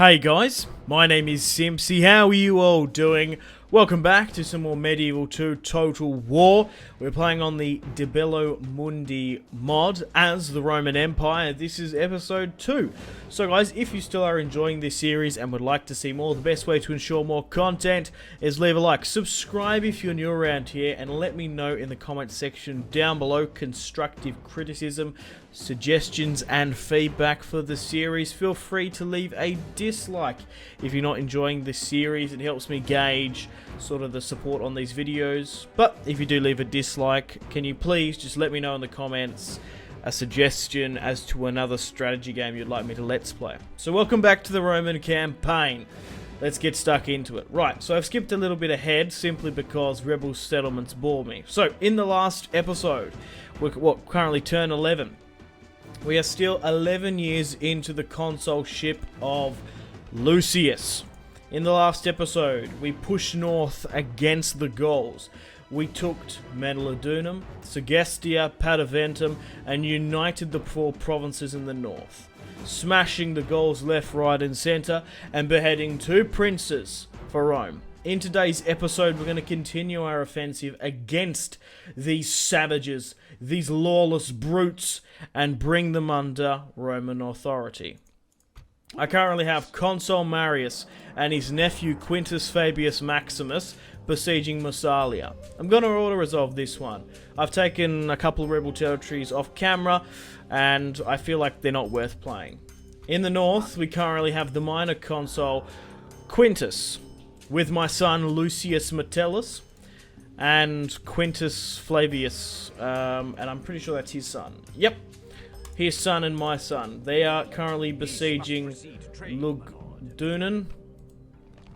Hey guys, my name is Simpzy. How are you all doing? Welcome back to some more Medieval 2 Total War. We're playing on the Bello Mundi mod as the Roman Empire. This is episode 2. So guys, if you still are enjoying this series and would like to see more, the best way to ensure more content is leave a like. Subscribe if you're new around here and let me know in the comment section down below constructive criticism, suggestions and feedback for the series. Feel free to leave a dislike if you're not enjoying this series. It helps me gauge sort of the support on these videos. But if you do leave a dislike, can you please just let me know in the comments a suggestion as to another strategy game you'd like me to let's play. So welcome back to the Roman campaign. Let's get stuck into it. Right, so I've skipped a little bit ahead simply because rebel settlements bore me. So in the last episode, we're currently turn 11. We are still 11 years into the consulship of Lucius. In the last episode, we pushed north against the Gauls. We took Melodunum, Segestia, Pataventum, and united the four provinces in the north, smashing the Gauls left, right, and centre, and beheading 2 princes for Rome. In today's episode, we're going to continue our offensive against these savages, these lawless brutes, and bring them under Roman authority. I currently have Consul Marius and his nephew Quintus Fabius Maximus besieging Massalia. I'm going to auto-resolve this one. I've taken a couple of rebel territories off camera, and I feel like they're not worth playing. In the north, we currently have the minor consul Quintus, with my son Lucius Metellus, and Quintus Flavius, and I'm pretty sure that's his son. Yep, his son and my son. They are currently besieging Lugdunum.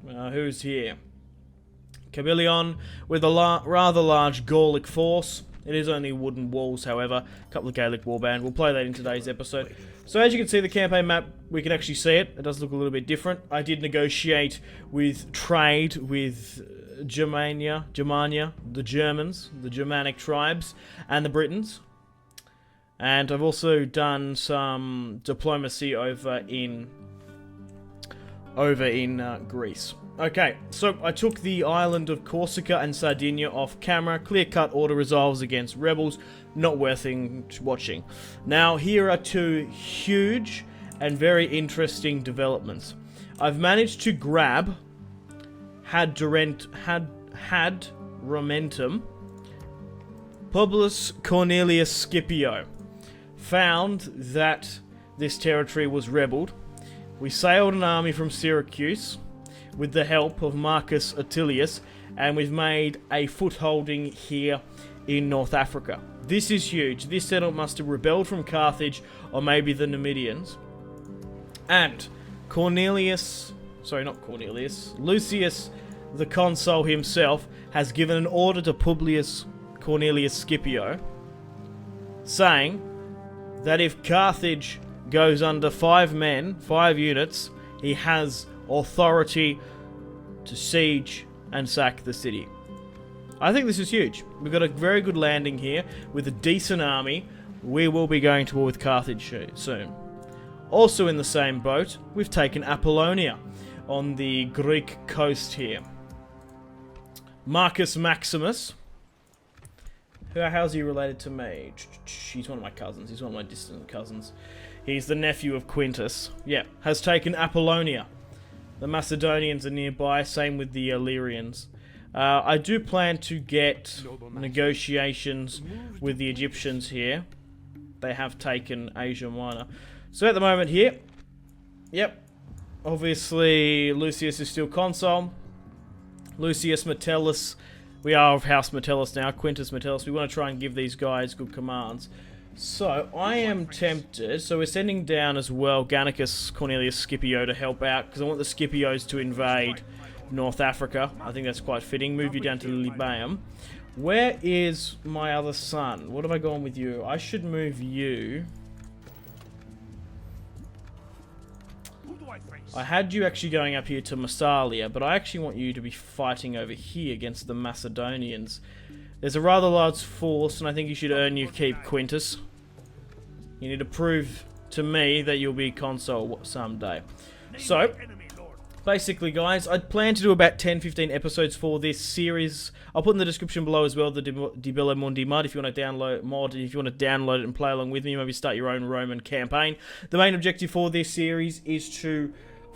Who's here? Cabilion, with a rather large Gallic force. It is only wooden walls, however. A couple of Gallic warband. We'll play that in today's episode. So as you can see, the campaign map, we can actually see it. It does look a little bit different. I did negotiate with trade with Germania, the Germans, the Germanic tribes, and the Britons. And I've also done some diplomacy over in Greece. Okay, so I took the island of Corsica and Sardinia off camera. Clear-cut auto-resolves against rebels. Not worth watching. Now, here are 2 huge and very interesting developments. I've managed to grab Hadrumentum, Publius Cornelius Scipio. Found that this territory was rebelled. We sailed an army from Syracuse with the help of Marcus Attilius, and we've made a footholding here in North Africa. This is huge. This settlement must have rebelled from Carthage, or maybe the Numidians. And Lucius, the consul himself, has given an order to Publius Cornelius Scipio, saying that if Carthage goes under 5 units, he has authority to siege and sack the city. I think this is huge. We've got a very good landing here with a decent army. We will be going to war with Carthage soon. Also in the same boat, we've taken Apollonia on the Greek coast here. Marcus Maximus. How's he related to me? He's one of my cousins. He's one of my distant cousins. He's the nephew of Quintus. Yeah, has taken Apollonia. The Macedonians are nearby, same with the Illyrians. I do plan to get negotiations with the Egyptians here. They have taken Asia Minor. So at the moment here, yep, obviously Lucius is still consul. Lucius Metellus, we are of House Metellus now, Quintus Metellus. We want to try and give these guys good commands. So, I am tempted, so we're sending down as well Gannicus Cornelius Scipio to help out, because I want the Scipios to invade North Africa. I think that's quite fitting. Move you down to Libaeum. Where is my other son? What have I gone with you? I should move you. I had you actually going up here to Massalia, but I actually want you to be fighting over here against the Macedonians. There's a rather large force, and I think you should earn your keep, Quintus. You need to prove to me that you'll be consul someday. So, basically, guys, I'd plan to do about 10-15 episodes for this series. I'll put in the description below as well the Bello Mundi mod if you want to download it and play along with me. Maybe start your own Roman campaign. The main objective for this series is to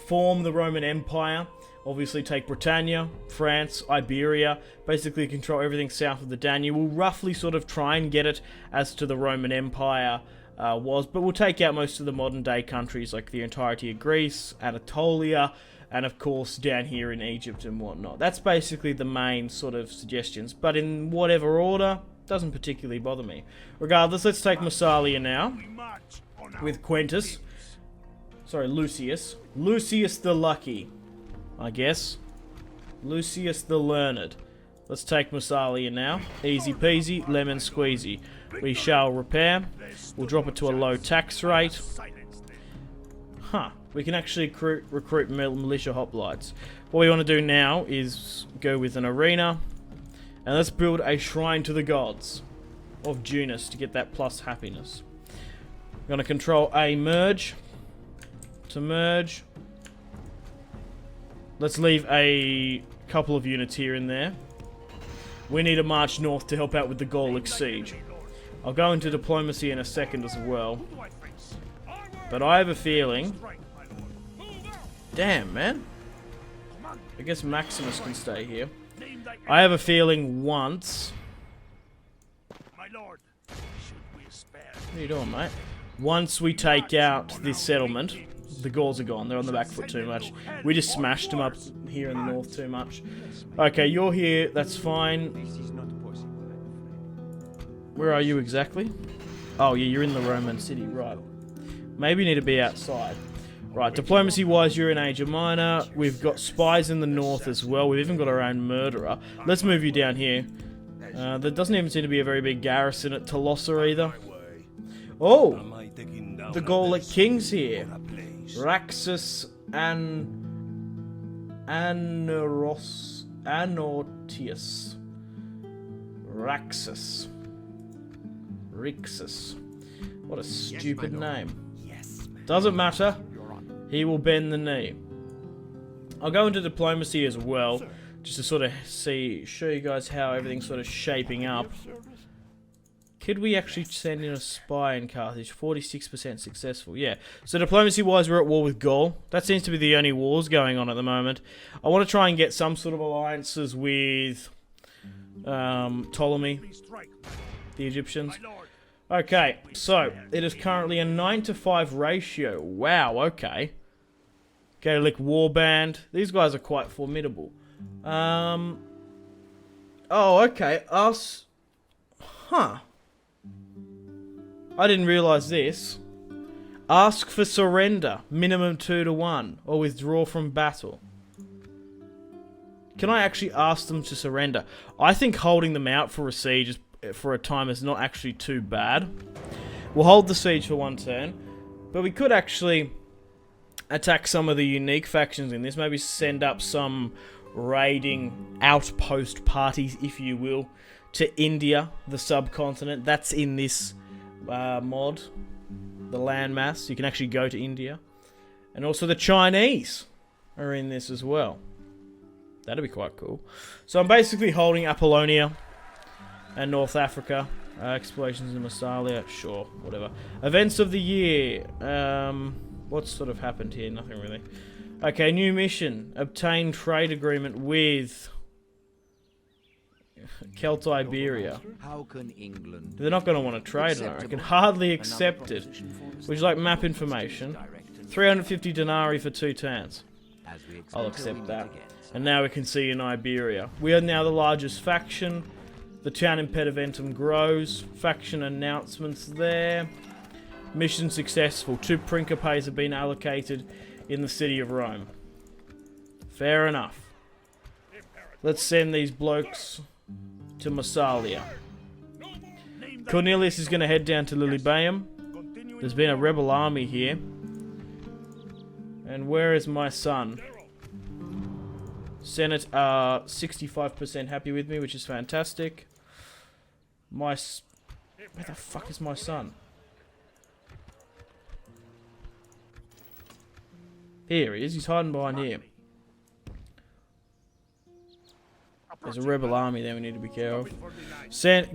form the Roman Empire. Obviously, take Britannia, France, Iberia, basically control everything south of the Danube. We'll roughly sort of try and get it as to the Roman Empire was, but we'll take out most of the modern day countries like the entirety of Greece, Anatolia, and of course down here in Egypt and whatnot. That's basically the main sort of suggestions, but in whatever order, doesn't particularly bother me. Regardless, let's take Massalia now, with Quintus. Sorry, Lucius. Lucius the Lucky, I guess. Lucius the Learned. Let's take Massalia now. Easy peasy, lemon squeezy. We shall repair. We'll drop it to a low tax rate. Huh. We can actually recruit militia hoplites. What we want to do now is go with an arena. And let's build a shrine to the gods of Junus to get that plus happiness. We're going to control a merge. To merge. Let's leave a couple of units here and there. We need to march north to help out with the Gallic siege. I'll go into diplomacy in a second as well. But I have a feeling... Damn, man. I guess Maximus can stay here. I have a feeling once... What are you doing, mate? Once we take out this settlement... The Gauls are gone. They're on the back foot too much. We just smashed them up here in the north too much. Okay, you're here. That's fine. Where are you exactly? Oh, yeah, you're in the Roman city. Right. Maybe you need to be outside. Right, diplomacy-wise, you're in Asia Minor. We've got spies in the north as well. We've even got our own murderer. Let's move you down here. There doesn't even seem to be a very big garrison at Tolosa either. Oh! The Gallic king's here. Raxus Anortius. Raxus. Rixus. What a stupid name. Doesn't matter. He will bend the knee. I'll go into diplomacy as well, just to sort of show you guys how everything's sort of shaping up. Could we actually send in a spy in Carthage? 46% successful, yeah. So diplomacy-wise, we're at war with Gaul. That seems to be the only wars going on at the moment. I want to try and get some sort of alliances with Ptolemy, the Egyptians. Okay, so it is currently a 9-to-5 ratio. Wow, okay. Gallic warband. These guys are quite formidable. Oh, okay. Us. Huh. I didn't realise this. Ask for surrender. Minimum 2-to-1. Or withdraw from battle. Can I actually ask them to surrender? I think holding them out for a siege for a time is not actually too bad. We'll hold the siege for one turn. But we could actually attack some of the unique factions in this. Maybe send up some raiding outpost parties, if you will, to India, the subcontinent. That's in this mod, the landmass. You can actually go to India. And also the Chinese are in this as well. That'd be quite cool. So I'm basically holding Apollonia and North Africa. Explorations in Massalia, sure, whatever. Events of the year. What's sort of happened here? Nothing really. Okay, new mission. Obtain trade agreement with Celt Iberia. How can England? They're not going to want to trade it, I reckon. Hardly accept it. Would you like map information? 350 denarii for 2 turns. I'll accept that. And now we can see in Iberia. We are now the largest faction. The town impedimentum grows. Faction announcements there. Mission successful. 2 principes have been allocated in the city of Rome. Fair enough. Let's send these blokes to Massalia. Cornelius is going to head down to Lilybaeum. There's been a rebel army here. And where is my son? Senate are 65% happy with me, which is fantastic. Where the fuck is my son? Here he is. He's hiding behind here. There's a rebel army there we need to be careful.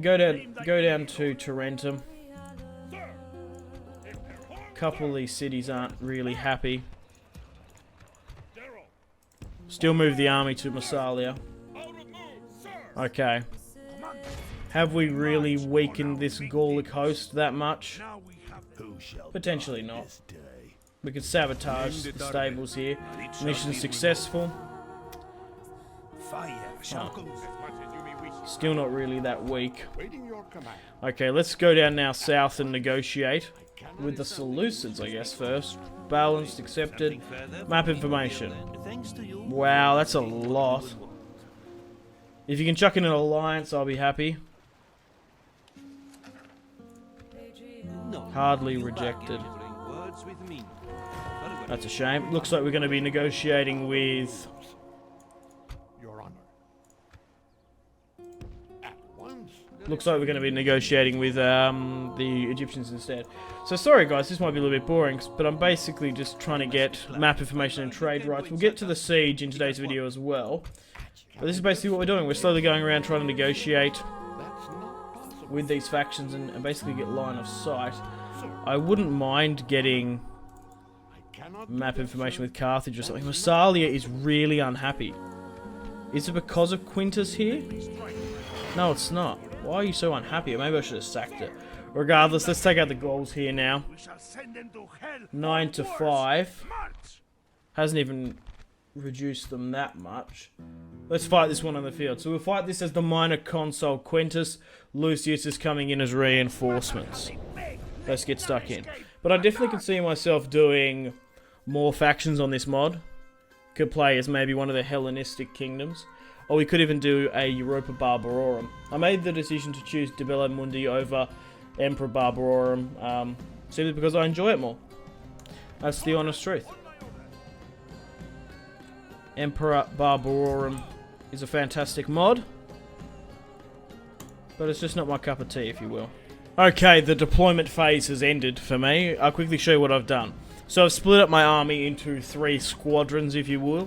Go down to Tarentum. A couple of these cities aren't really happy. Still move the army to Massalia. Okay. Have we really weakened this Gallic host that much? Potentially not. We could sabotage the stables here. Mission successful. Oh. Still not really that weak. Okay, let's go down now south and negotiate with the Seleucids, I guess, first. Balanced, accepted. Map information. Wow, that's a lot. If you can chuck in an alliance, I'll be happy. Hardly rejected. That's a shame. Looks like we're going to be negotiating with... Looks like we're going to be negotiating with the Egyptians instead. So sorry guys, this might be a little bit boring, but I'm basically just trying to get map information and trade rights. We'll get to the siege in today's video as well. But this is basically what we're doing. We're slowly going around trying to negotiate with these factions and basically get line of sight. I wouldn't mind getting map information with Carthage or something. Massalia is really unhappy. Is it because of Quintus here? No, it's not. Why are you so unhappy? Maybe I should have sacked it. Regardless, let's take out the Gauls here now. 9 to 5. Hasn't even reduced them that much. Let's fight this one on the field. So we'll fight this as the minor consul Quintus. Lucius is coming in as reinforcements. Let's get stuck in. But I definitely can see myself doing more factions on this mod. Could play as maybe one of the Hellenistic kingdoms. Or we could even do a Europa Barbarorum. I made the decision to choose Bello Mundi over Emperor Barbarorum, simply because I enjoy it more. That's the honest truth. Emperor Barbarorum is a fantastic mod, but it's just not my cup of tea, if you will. Okay, the deployment phase has ended for me. I'll quickly show you what I've done. So I've split up my army into 3 squadrons, if you will.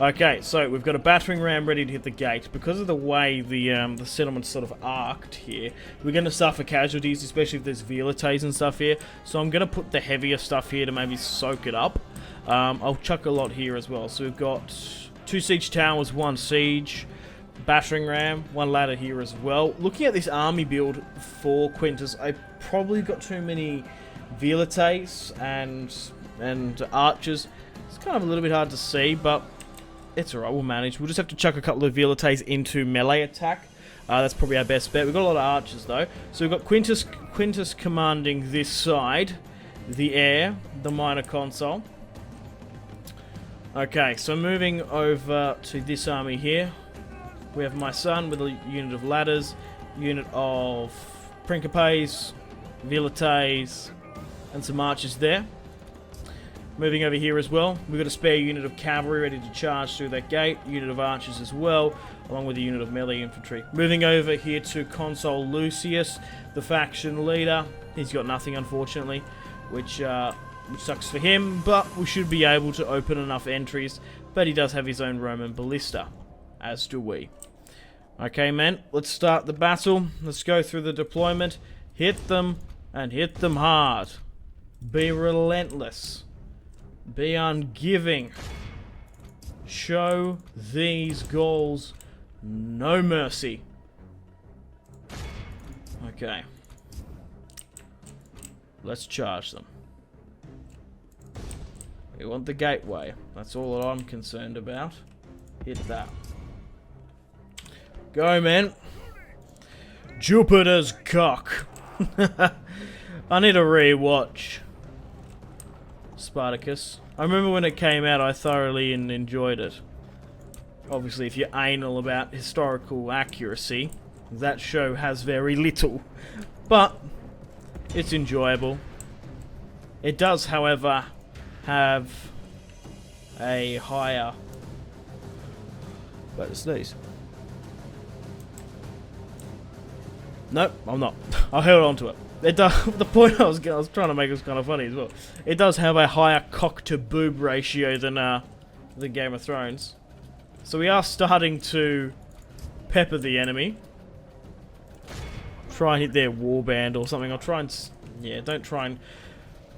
Okay, so we've got a battering ram ready to hit the gate. Because of the way the settlement's sort of arced here, we're going to suffer casualties, especially if there's velites and stuff here. So I'm going to put the heavier stuff here to maybe soak it up. I'll chuck a lot here as well. So we've got 2 siege towers, 1 siege, battering ram, 1 ladder here as well. Looking at this army build for Quintus, I probably got too many velites and archers. It's kind of a little bit hard to see, but it's alright, we'll manage. We'll just have to chuck a couple of velites into melee attack. That's probably our best bet. We've got a lot of archers though. So we've got Quintus commanding this side, the heir, the minor consul. Okay, so moving over to this army here, we have my son with a unit of ladders, unit of principes, velites, and some archers there. Moving over here as well, we've got a spare unit of cavalry ready to charge through that gate, unit of archers as well, along with a unit of melee infantry. Moving over here to Consul Lucius, the faction leader. He's got nothing, unfortunately, which sucks for him, but we should be able to open enough entries. But he does have his own Roman ballista, as do we. Okay, men, let's start the battle. Let's go through the deployment. Hit them, and hit them hard. Be relentless. Be ungiving. Show these Gauls no mercy. Okay. Let's charge them. We want the gateway. That's all that I'm concerned about. Hit that. Go, man. Jupiter's cock. I need to re-watch Spartacus. I remember when it came out, I thoroughly enjoyed it. Obviously, if you're anal about historical accuracy, that show has very little. But it's enjoyable. It does, however, have a higher... But it's these. Nope, I'm not. I held on to it. It does, the point I was trying to make was kind of funny as well. It does have a higher cock to boob ratio than Game of Thrones. So we are starting to pepper the enemy. Try and hit their warband or something. I'll try and... yeah, don't try and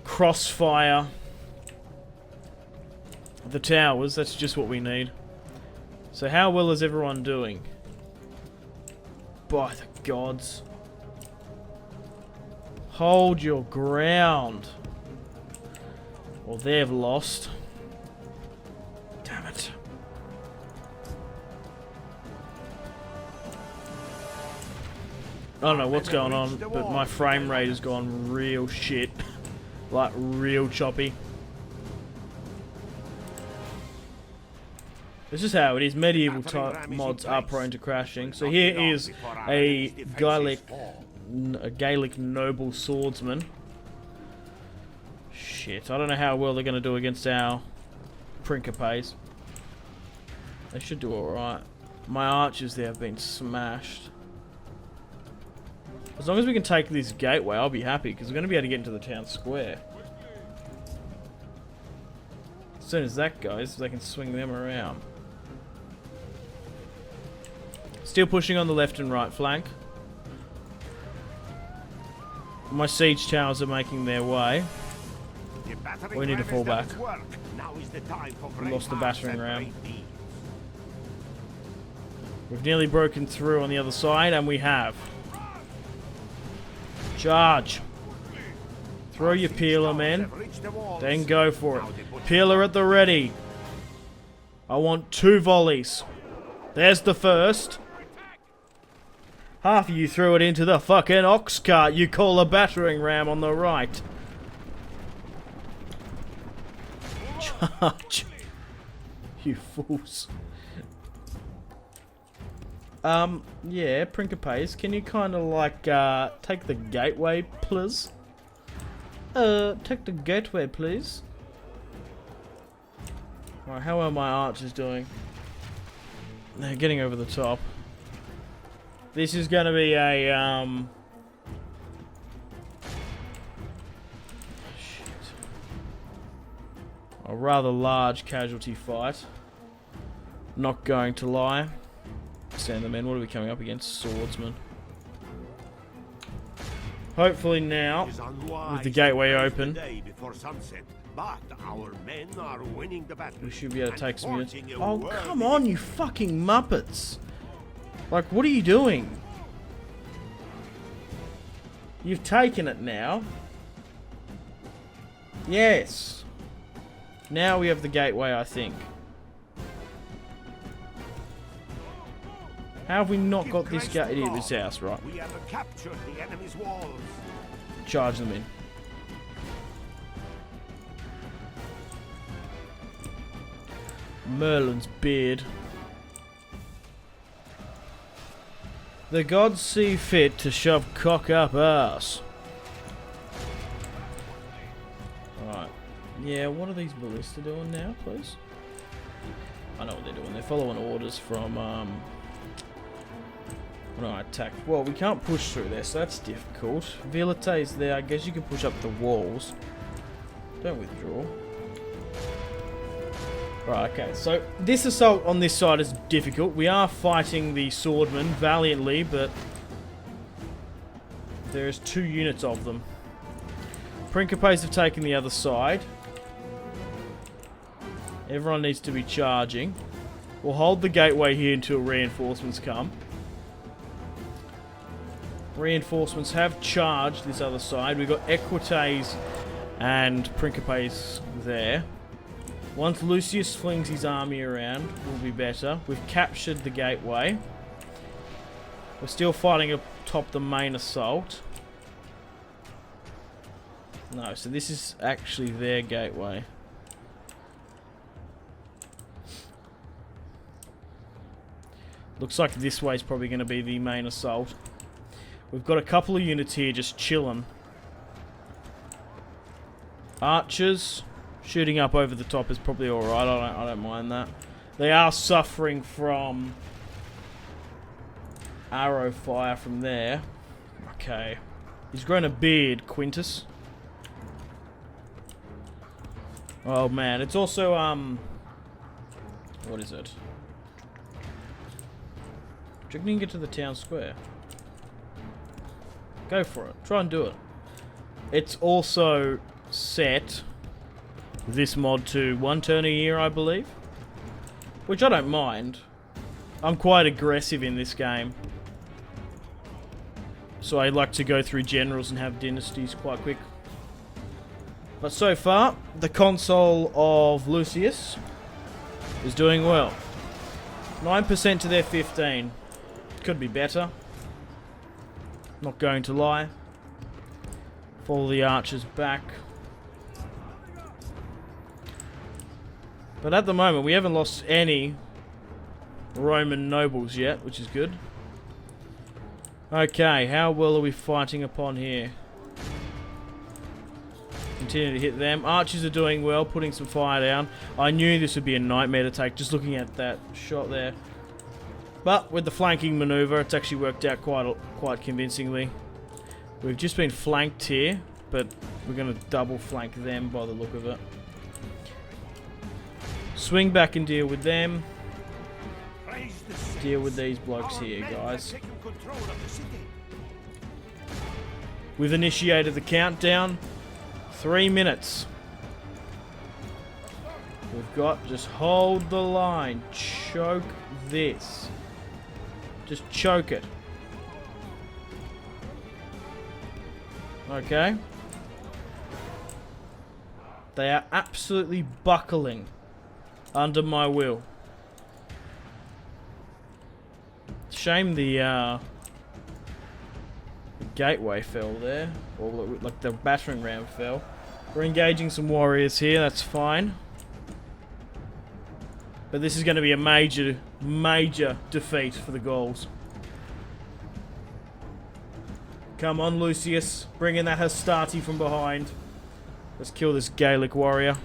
crossfire the towers. That's just what we need. So how well is everyone doing? By the gods. Hold your ground. Well, they've lost. Damn it. I don't know what's going on, but my frame rate has gone real shit. Like, real choppy. This is how it is. Medieval type mods are prone to crashing. So here is a Gallic noble swordsman. Shit, I don't know how well they're going to do against our Principes. They should do alright. My archers there have been smashed. As long as we can take this gateway, I'll be happy, because we're going to be able to get into the town square. As soon as that goes, they can swing them around. Still pushing on the left and right flank. My siege towers are making their way. We need to fall back. We lost the battering ram. We've nearly broken through on the other side, and we have. Charge. Throw your peeler, men. Then go for it. Peeler at the ready. I want 2 volleys. There's the first. Half of you threw it into the fucking ox cart you call a battering ram on the right. Charge. You fools. Yeah, Principes, can you kind of like, take the gateway, please? Take the gateway, please. Alright, how are my archers doing? They're getting over the top. This is gonna be a, shit. A rather large casualty fight. Not going to lie. Stand them in. What are we coming up against? Swordsman. Hopefully now, with the gateway open, we should be able to take some units. Oh, come on, you fucking muppets! Like, what are you doing? You've taken it now. Yes. Now we have the gateway, I think. How have we not got this gate into this house, right? We have captured the enemy's walls. Charge them in. Merlin's beard. The gods see fit to shove cock up ass. Alright. Yeah, what are these ballista doing now, please? I know what they're doing. They're following orders from, when I attack. Well, we can't push through there, so that's difficult. Villeta's there. I guess you can push up the walls. Don't withdraw. Right, okay. So, this assault on this side is difficult. We are fighting the swordmen valiantly, but there's 2 units of them. Principes have taken the other side. Everyone needs to be charging. We'll hold the gateway here until reinforcements come. Reinforcements have charged this other side. We've got Equites and Principes there. Once Lucius flings his army around, we'll be better. We've captured the gateway. We're still fighting atop the main assault. No, so this is actually their gateway. Looks like this way is probably going to be the main assault. We've got a couple of units here just chilling. Archers shooting up over the top is probably alright. I don't mind that. They are suffering from arrow fire from there. Okay. He's grown a beard, Quintus. Oh man, it's also, what is it? Do you reckon you can get to the town square? Go for it. Try and do it. It's also set, this mod, to 1 turn a year, I believe. Which I don't mind. I'm quite aggressive in this game. So I like to go through generals and have dynasties quite quick. But so far, the console of Lucius is doing well. 9% to their 15. Could be better. Not going to lie. Follow the archers back. But at the moment, we haven't lost any Roman nobles yet, which is good. Okay, how well are we fighting upon here? Continue to hit them. Archers are doing well, putting some fire down. I knew this would be a nightmare to take, just looking at that shot there. But with the flanking maneuver, it's actually worked out quite convincingly. We've just been flanked here, but we're going to double flank them by the look of it. Swing back and deal with them. Deal with these blokes here, guys. We've initiated the countdown. 3 minutes. We've got, just hold the line. Choke this. Just choke it. Okay. They are absolutely buckling under my will. Shame the gateway fell there, or like the battering ram fell. We're engaging some warriors here, that's fine. But this is going to be a major defeat for the Gauls. Come on, Lucius. Bring in that Hastati from behind. Let's kill this Gallic warrior.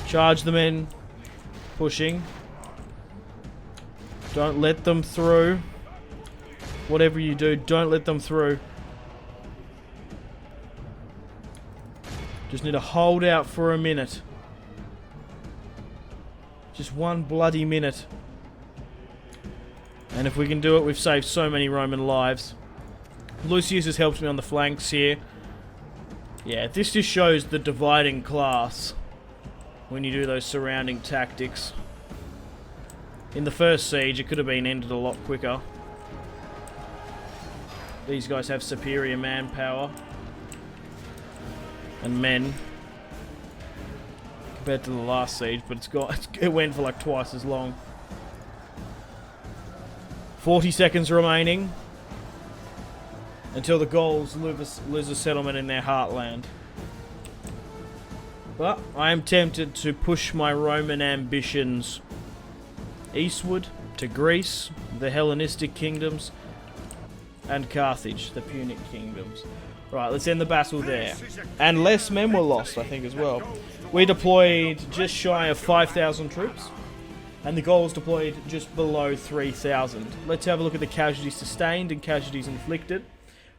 Charge them in. Pushing. Don't let them through. Whatever you do, don't let them through. Just need to hold out for a minute. Just 1 bloody minute. And if we can do it, we've saved so many Roman lives. Lucius has helped me on the flanks here. Yeah, this just shows the dividing class when you do those surrounding tactics. In the first siege, it could have been ended a lot quicker. These guys have superior manpower and men compared to the last siege, but it went for like twice as long. 40 seconds remaining until the Gauls lose a settlement in their heartland. But I am tempted to push my Roman ambitions eastward to Greece, the Hellenistic kingdoms, and Carthage, the Punic kingdoms. Right, let's end the battle there. And less men were lost, I think, as well. We deployed just shy of 5,000 troops, and the Gauls deployed just below 3,000. Let's have a look at the casualties sustained and casualties inflicted.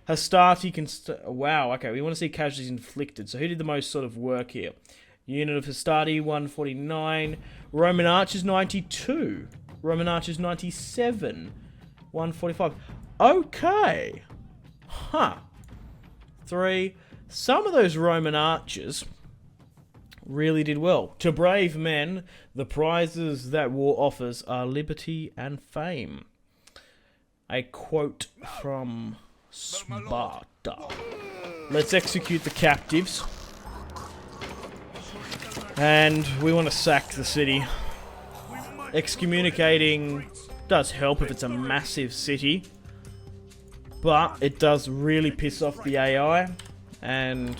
Hastati wow, okay, we want to see casualties inflicted. So who did the most sort of work here? Unit of Hastati, 149. Roman archers, 92. Roman archers, 97. 145. Okay. Huh. 3. Some of those Roman archers really did well. To brave men, the prizes that war offers are liberty and fame. A quote from Sparta. Let's execute the captives. And we want to sack the city. Excommunicating does help if it's a massive city, but it does really piss off the AI and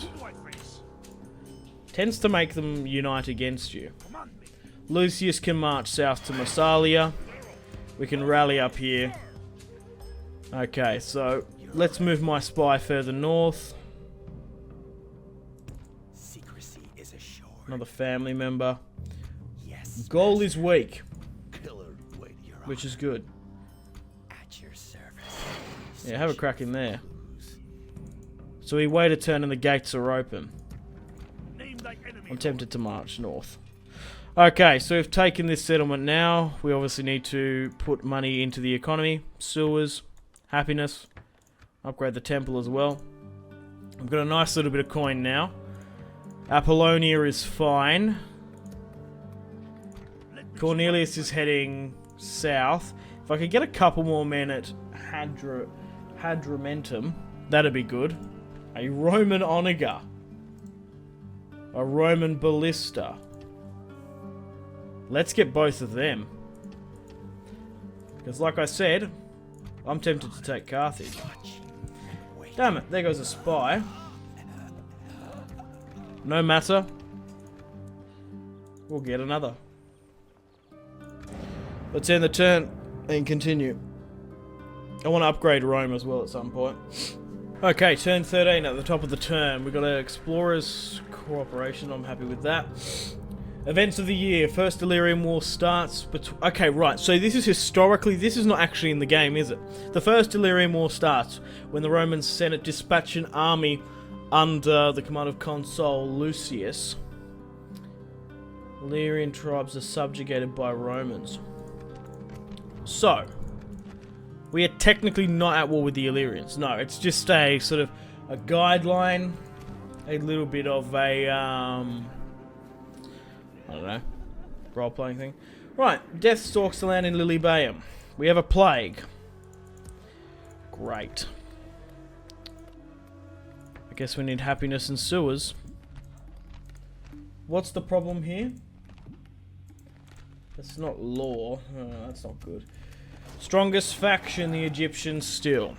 tends to make them unite against you. Lucius can march south to Massalia. We can rally up here. Okay, so let's move my spy further north. Another family member. Gaul is weak, which is good. Yeah, have a crack in there. So we wait a turn and the gates are open. I'm tempted to march north. Okay, so we've taken this settlement now. We obviously need to put money into the economy. Sewers, happiness. Upgrade the temple as well. I've got a nice little bit of coin now. Apollonia is fine. Cornelius is heading south. If I could get a couple more men at Hadramentum, that'd be good. A Roman Onager. A Roman Ballista. Let's get both of them. Because like I said, I'm tempted to take Carthage. Damn it, there goes a spy. No matter. We'll get another. Let's end the turn and continue. I want to upgrade Rome as well at some point. Okay, turn 13 at the top of the turn. We've got an Explorers Cooperation. I'm happy with that. Events of the year. First Illyrian War starts. Okay, right. So this is historically. This is not actually in the game, is it? The First Illyrian War starts when the Roman Senate dispatched an army under the command of Consul Lucius. Illyrian tribes are subjugated by Romans. So, we are technically not at war with the Illyrians. No, it's just a sort of a guideline, a little bit of a, I don't know, role-playing thing. Right, death stalks the land in Lilybaeum. We have a plague. Great. I guess we need happiness and sewers. What's the problem here? That's not law. Oh, that's not good. Strongest faction, the Egyptians still.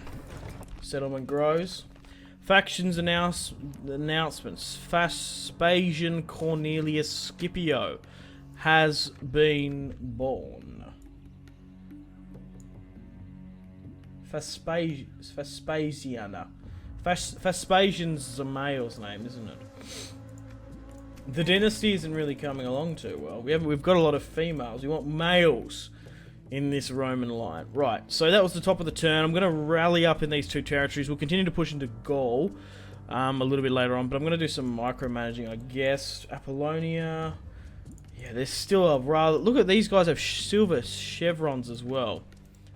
Settlement grows. Factions announcements. Vespasian Cornelius Scipio has been born. Vespasiana. Vespasian's a male's name, isn't it? The dynasty isn't really coming along too well. We've got a lot of females. We want males in this Roman line. Right, so that was the top of the turn. I'm going to rally up in these two territories. We'll continue to push into Gaul a little bit later on, but I'm going to do some micromanaging, I guess. Apollonia. Yeah, there's still a rather... Look at these guys have silver chevrons as well.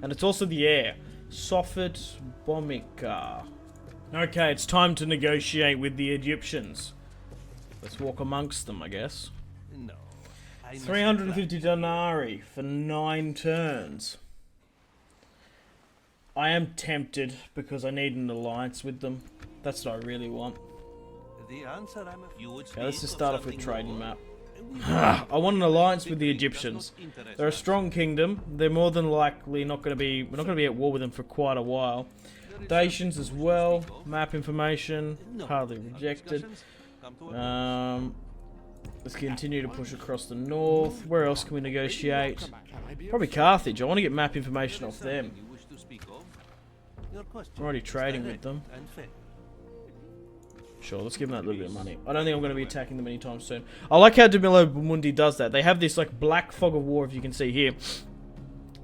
And it's also the heir. Sophet Bomica. Okay, it's time to negotiate with the Egyptians. Let's walk amongst them, I guess. No. 350 denarii for 9 turns. I am tempted because I need an alliance with them. That's what I really want. The answer Okay, let's just start off with trading map. I want an alliance with the Egyptians. They're a strong kingdom. They're more than likely not going to be... We're not going to be at war with them for quite a while. Dacians as well. Map information. Hardly rejected. Let's continue to push across the north. Where else can we negotiate? Probably Carthage. I want to get map information off them. I'm already trading with them. Sure, let's give them that little bit of money. I don't think I'm going to be attacking them anytime soon. I like how Bello Mundi does that. They have this like black fog of war, if you can see here.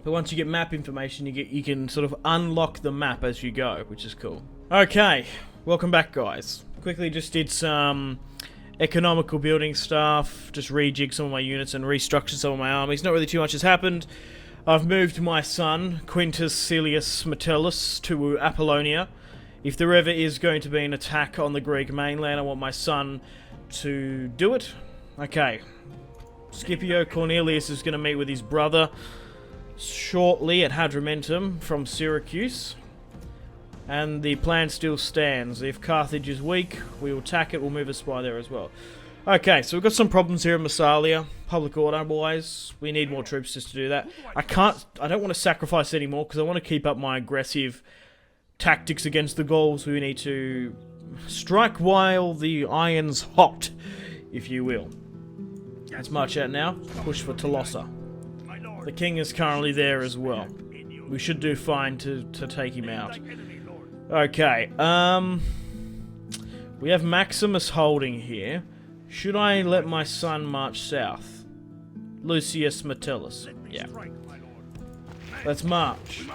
But once you get map information, you can sort of unlock the map as you go, which is cool. Okay, welcome back, guys. Quickly just did some economical building stuff, just rejig some of my units and restructured some of my armies. Not really too much has happened. I've moved my son, Quintus Caelius Metellus, to Apollonia. If there ever is going to be an attack on the Greek mainland, I want my son to do it. Okay. Scipio Cornelius is going to meet with his brother shortly at Hadramentum from Syracuse. And the plan still stands. If Carthage is weak, we will attack it. We'll move a spy there as well. Okay, so we've got some problems here in Massalia. Public order-wise, we need more troops just to do that. I don't want to sacrifice anymore because I want to keep up my aggressive tactics against the Gauls. We need to strike while the iron's hot, if you will. Let's march out now. Push for Tolosa. The king is currently there as well. We should do fine to take him out. Okay, we have Maximus holding here. Should I let my son march south? Lucius Metellus. Yeah. Let's march.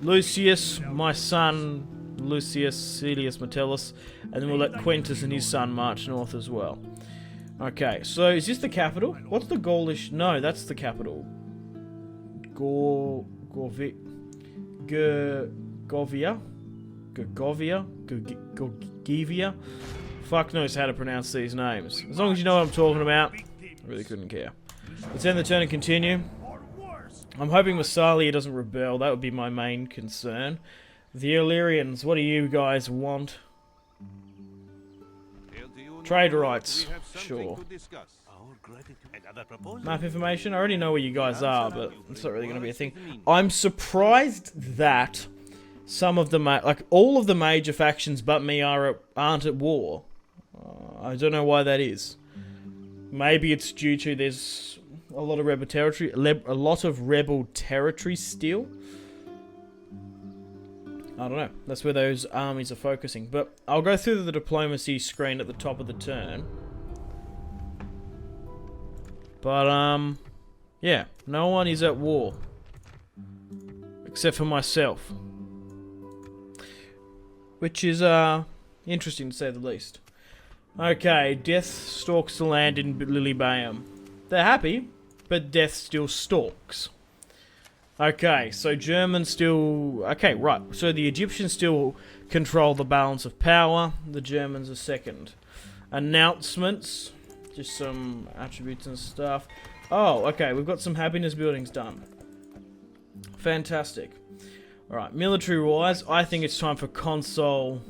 Lucius, my son, Lucius Celius Metellus, and then we'll let Quintus and his son march north as well. Okay, so is this the capital? What's the Gaulish? No, that's the capital. Gergovia? Fuck knows how to pronounce these names. As long as you know what I'm talking about, I really couldn't care. Let's end the turn and continue. I'm hoping Massalia doesn't rebel. That would be my main concern. The Illyrians, what do you guys want? Trade rights, sure. Map information, I already know where you guys are, but it's not really going to be a thing. I'm surprised that some of the, like all of the major factions but me aren't at war. I don't know why that is. Maybe it's due to there's a lot of rebel territory still. I don't know. That's where those armies are focusing. But I'll go through the diplomacy screen at the top of the turn. But, yeah. No one is at war. Except for myself. Which is, interesting to say the least. Okay, death stalks the land in Lilybaeum. They're happy, but death still stalks. Okay, so Germans still... Okay, right. So the Egyptians still control the balance of power. The Germans are second. Announcements. Just some attributes and stuff. Oh, okay. We've got some happiness buildings done. Fantastic. Alright, military-wise, I think it's time for Consul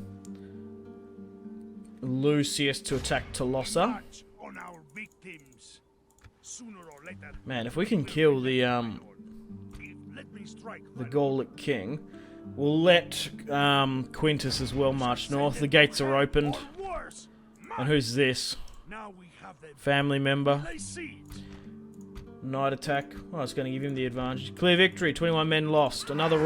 Lucius to attack Tolosa. Man, if we can kill the Gallic king, we'll let Quintus as well march north. The gates are opened. And who's this? Family member. Night attack. Oh, I was going to give him the advantage. Clear victory. 21 men lost. Another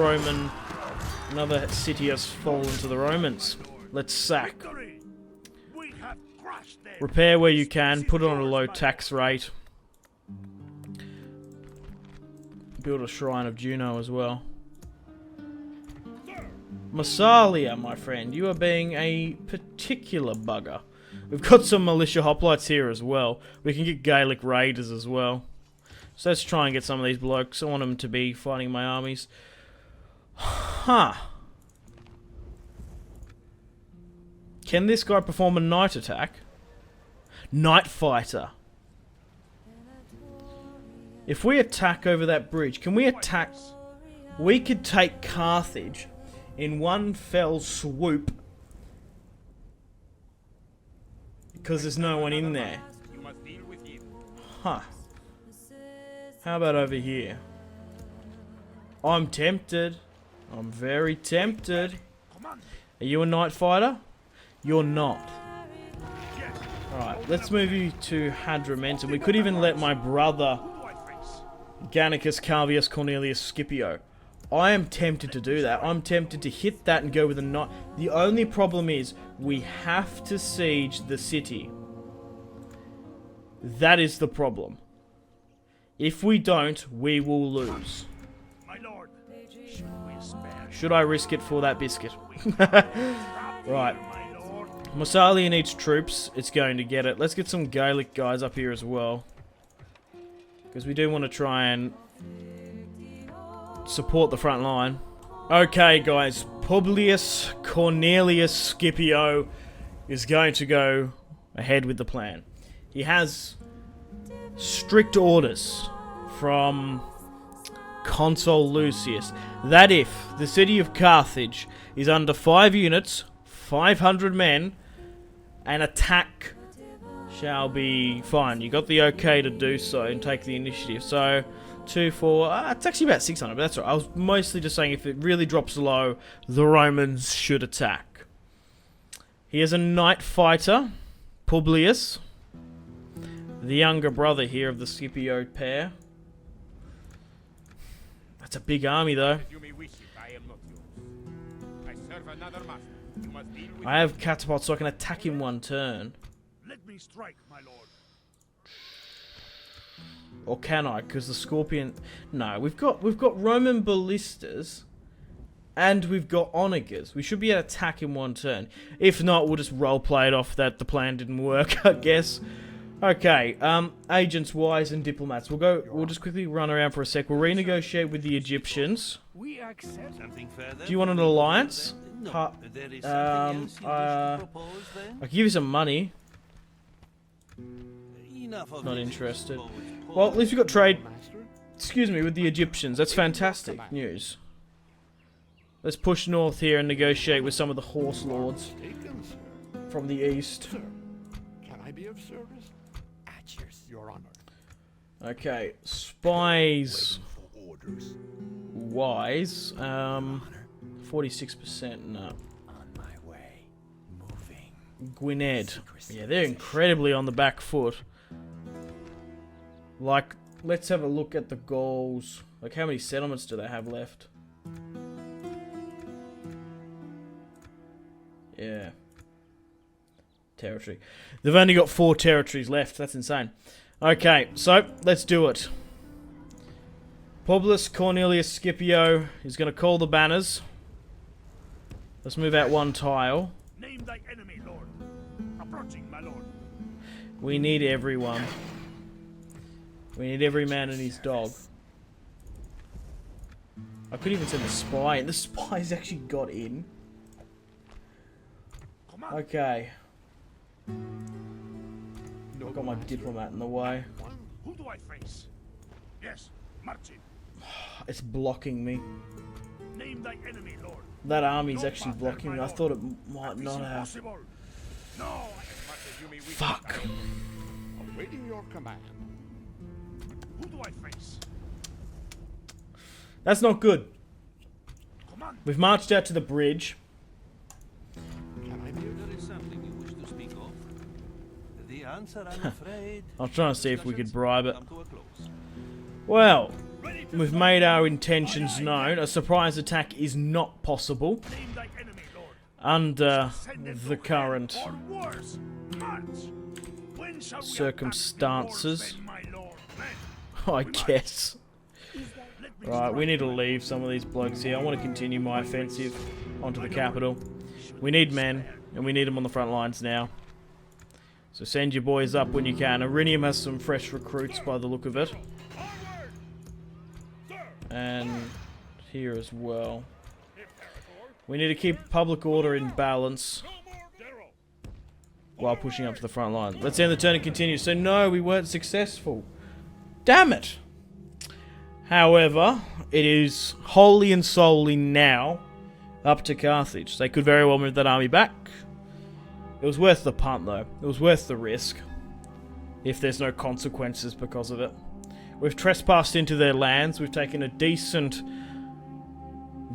city has fallen to the Romans. Let's sack. Repair where you can. Put it on a low tax rate. Build a shrine of Juno as well. Massalia, my friend, you are being a particular bugger. We've got some militia hoplites here as well. We can get Gallic raiders as well. So let's try and get some of these blokes. I want them to be fighting my armies. Huh. Can this guy perform a night attack? Night fighter. If we attack over that bridge, can we attack... We could take Carthage in one fell swoop. Because there's no one in there. Huh. How about over here? I'm tempted. I'm very tempted. Are you a night fighter? You're not. Alright, let's move you to Hadramentum. We could even let my brother... Gannicus Calvius Cornelius Scipio. I am tempted to do that. I'm tempted to hit that and go with a knight. The only problem is we have to siege the city. That is the problem. If we don't, we will lose. Should I risk it for that biscuit? Right. Massalia needs troops. It's going to get it. Let's get some Gallic guys up here as well. Because we do want to try and support the front line. Okay, guys. Publius Cornelius Scipio is going to go ahead with the plan. He has strict orders from Consul Lucius that if the city of Carthage is under 5 units, 500 men, an attack shall be fine. You got the okay to do so and take the initiative. So, 2, 4... it's actually about 600, but that's right. I was mostly just saying if it really drops low, the Romans should attack. He is a knight fighter, Publius, the younger brother here of the Scipio pair. That's a big army, though. I have catapults, so I can attack him one turn. Let me strike, my lord. Or can I? Because the Scorpion... No, we've got Roman ballistas. And we've got onagers. We should be able to attack in one turn. If not, we'll just roleplay it off that the plan didn't work, I guess. Okay, agents wise and diplomats. We'll just quickly run around for a sec. We'll renegotiate with the Egyptians. We accept something further. Do you want an alliance? No, there is something else you wish to propose, then? I can give you some money. Enough of Not this interested. exposed Well, at least we got trade, Master? excuse me, with the Egyptians. That's fantastic news. Let's push north here and negotiate with some of the horse lords Mistaken, sir. from the east. Sir, can I be of service? At your honor. Okay, spies For orders. wise, 46%, no. On my way. Moving. Gwynedd. Yeah, they're incredibly on the back foot. Like, let's have a look at the goals. Like, how many settlements do they have left? Yeah. Territory. They've only got 4 territories left. That's insane. Okay, so, let's do it. Publius Cornelius Scipio is going to call the banners. Let's move out 1 tile. Name thy enemy, Lord. Approaching, my lord. We need everyone. We need every man and his dog. I could even send a spy, and the spy's actually got in. Command. Okay. I've got my diplomat in the way. Who do I face? Yes, marching. It's blocking me. Name thy enemy, Lord. That army's actually blocking me. I thought it might Is not have. impossible. No. Fuck. Awaiting your command. Who do I face? That's not good. Command. We've marched out to the bridge. Can I be of There is something you wish to speak of. The answer, I'm afraid. I'm trying to see if we could bribe it. Come to a close. Well, we've made our intentions known. A surprise attack is not possible Name thy enemy, Lord. under Send them the to current hell or worse. March. When shall we circumstances. attack the wars, then, my lord? When? I guess. Let me Right, we strike. need to leave some of these blokes here. I want to continue my offensive onto the capital. We need men, and we need them on the front lines now. So send your boys up when you can. Irinium has some fresh recruits by the look of it. And here as well. We need to keep public order in balance while pushing up to the front line. Let's end the turn and continue. So no, we weren't successful. Damn it! However, it is wholly and solely now up to Carthage. They could very well move that army back. It was worth the punt, though. It was worth the risk. If there's no consequences because of it. We've trespassed into their lands. We've taken a decent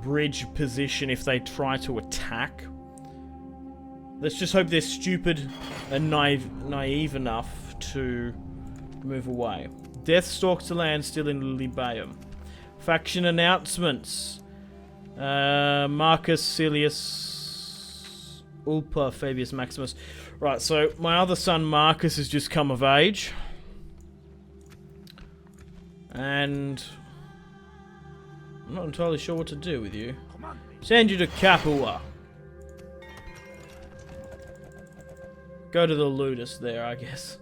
bridge position if they try to attack. Let's just hope they're stupid and naive enough to move away. Death stalks the land still in Lilybaeum. Faction announcements. Marcus Cilius Ulpa Fabius Maximus. Right, so my other son Marcus has just come of age. And I'm not entirely sure what to do with you. Command me. Send you to Capua. Go to the Ludus there, I guess.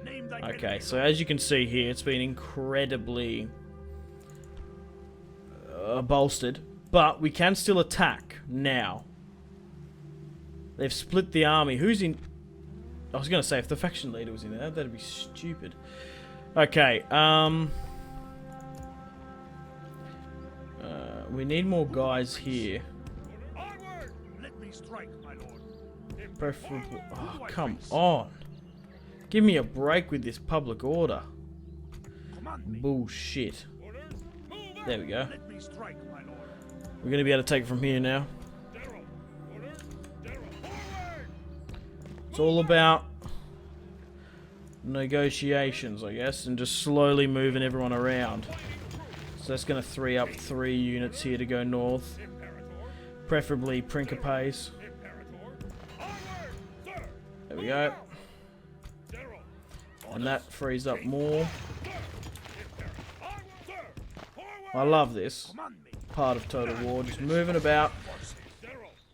Name thy Okay, enemy, so as you can see here, it's been incredibly bolstered. But we can still attack now. They've split the army. Who's in... I was going to say, if the faction leader was in there, that'd be stupid. Okay, we need more guys here. Onward! Let me strike, my lord. Preferably... Oh, come on. Give me a break with this public order. Command me. Bullshit. There we go. Let me strike, my lord. We're going to be able to take it from here now. It's all about negotiations, I guess, and just slowly moving everyone around. So that's going to free up 3 units here to go north. Preferably Principes. There we go. And that frees up more. I love this. Command me. part of Total War. Just moving about.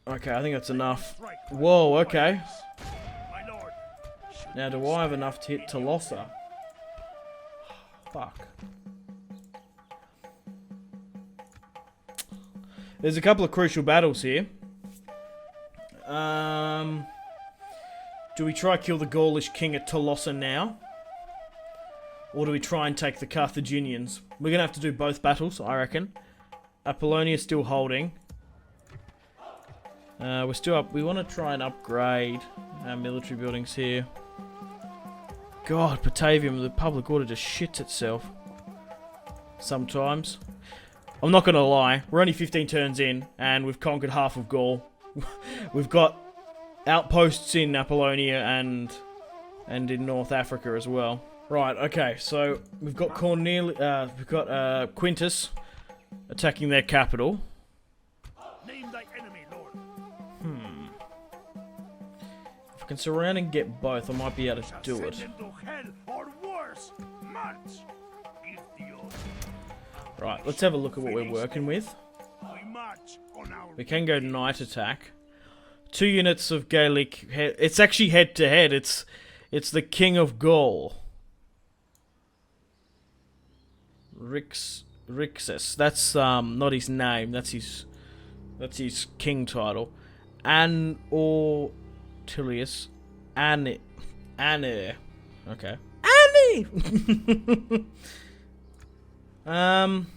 Okay, I think that's enough. Whoa, okay. My lord. Now, do I have enough to hit Tolosa? Fuck. There's a couple of crucial battles here. Do we try kill the Gaulish king at Tolosa now? Or do we try and take the Carthaginians? We're gonna have to do both battles, I reckon. Apollonia's still holding. We're still up. We want to try and upgrade our military buildings here. God, Batavium, the public order just shits itself. Sometimes. I'm not gonna lie, we're only 15 turns in, and we've conquered half of Gaul. We've got outposts in Apollonia and in North Africa as well. Right, okay, so we've got Quintus attacking their capital. Name thy enemy, lord. If I can surround and get both, I might be able to do it. Send them to hell or worse. March. Give the order. Right, let's have a look at what we're working with. We march on our. We can go night attack. 2 units of Gallic. It's actually head to head. It's the King of Gaul. Rixus. That's not his name. That's his king title. An or Tilius. Anne. Okay. Annie. I'm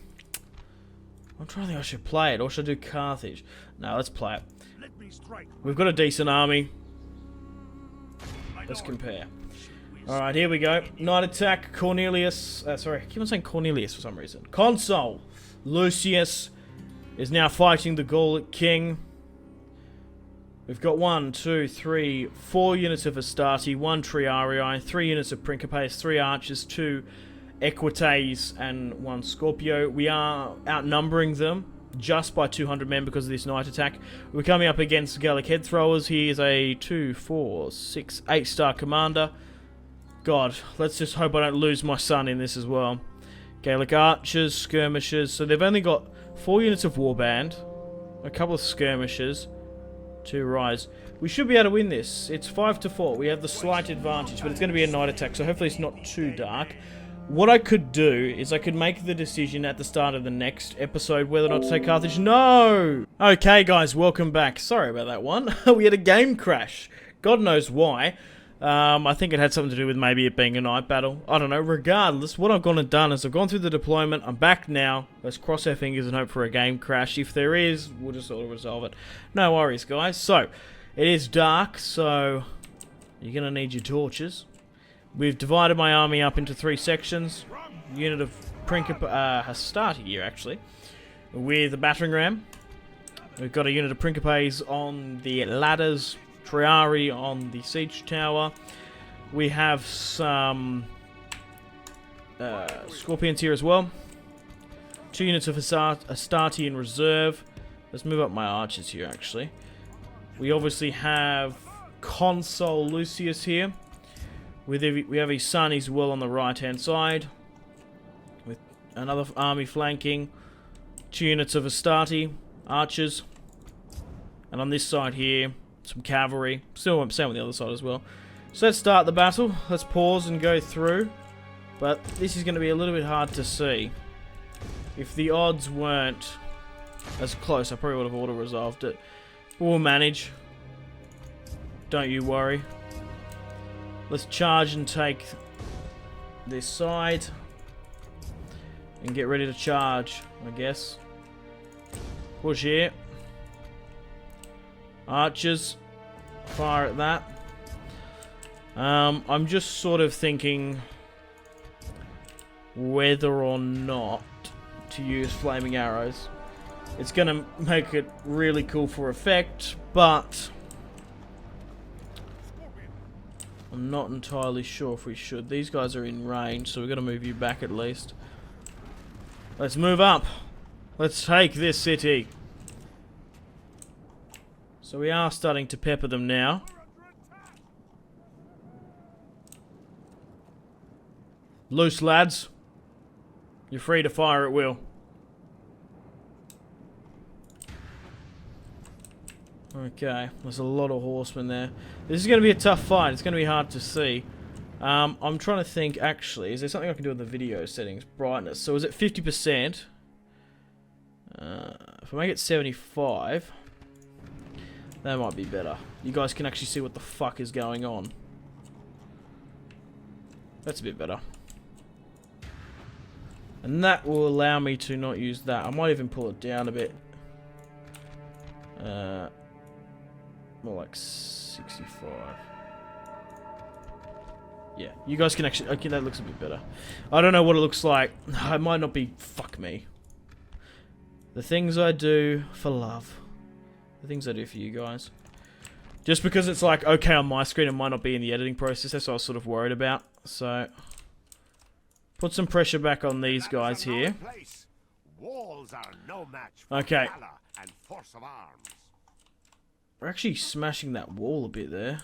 trying to think I should play it, or should I do Carthage? No, let's play it. Let me strike. We've got a decent army. My Let's lord. compare. Alright, here we go. Night attack, Cornelius. Sorry, I keep on saying Cornelius for some reason. Consul Lucius is now fighting the Gallic king. We've got 1, 2, 3, 4 units of Astarte, 1 Triarii, 3 units of Principes, 3 archers, 2 Equites, and 1 Scorpio. We are outnumbering them just by 200 men because of this night attack. We're coming up against Gallic head throwers. He is a 2, 4, 6, 8-star commander. God, let's just hope I don't lose my son in this as well. Gallic archers, skirmishers. So they've only got 4 units of warband, a couple of skirmishers, 2 rise. We should be able to win this. It's 5 to 4. We have the slight advantage, but it's going to be a night attack, so hopefully it's not too dark. What I could do is I could make the decision at the start of the next episode whether or not to take Carthage. No! Okay, guys, welcome back. Sorry about that one. We had a game crash. God knows why. I think it had something to do with maybe it being a night battle. I don't know. Regardless, what I've gone and done is I've gone through the deployment. I'm back now. Let's cross our fingers and hope for a game crash. If there is, we'll just sort of resolve it. No worries, guys. So, it is dark, so you're going to need your torches. We've divided my army up into 3 sections. Unit of Astarte here, actually, with a battering ram. We've got a unit of Principes on the ladders. Triarii on the siege tower. We have some Scorpions here as well. 2 units of Astarte in reserve. Let's move up my archers here, actually. We obviously have Consul Lucius here. We have his son, he's well on the right-hand side. With another army flanking. 2 units of Astarte, archers. And on this side here, some cavalry. Still same on the other side as well. So let's start the battle. Let's pause and go through. But this is going to be a little bit hard to see. If the odds weren't as close, I probably would have auto-resolved it. But we'll manage. Don't you worry. Let's charge and take this side. And get ready to charge, I guess. Push here. Archers, fire at that. I'm just sort of thinking whether or not to use flaming arrows. It's going to make it really cool for effect, but I'm not entirely sure if we should. These guys are in range, so we've got to move you back at least. Let's move up. Let's take this city. So we are starting to pepper them now. Loose, lads. You're free to fire at will. Okay, there's a lot of horsemen there. This is going to be a tough fight. It's going to be hard to see. I'm trying to think, actually, is there something I can do in the video settings? Brightness. So is it 50%? If I make it 75, that might be better. You guys can actually see what the fuck is going on. That's a bit better. And that will allow me to not use that. I might even pull it down a bit. More like 65. Yeah, you guys can actually... Okay, that looks a bit better. I don't know what it looks like. It might not be... Fuck me. The things I do for love. The things I do for you guys. Just because it's like, okay on my screen, it might not be in the editing process. That's what I was sort of worried about. So... Put some pressure back on these guys here. Walls are no match for Okay. valor and force of arms. We're actually smashing that wall a bit there.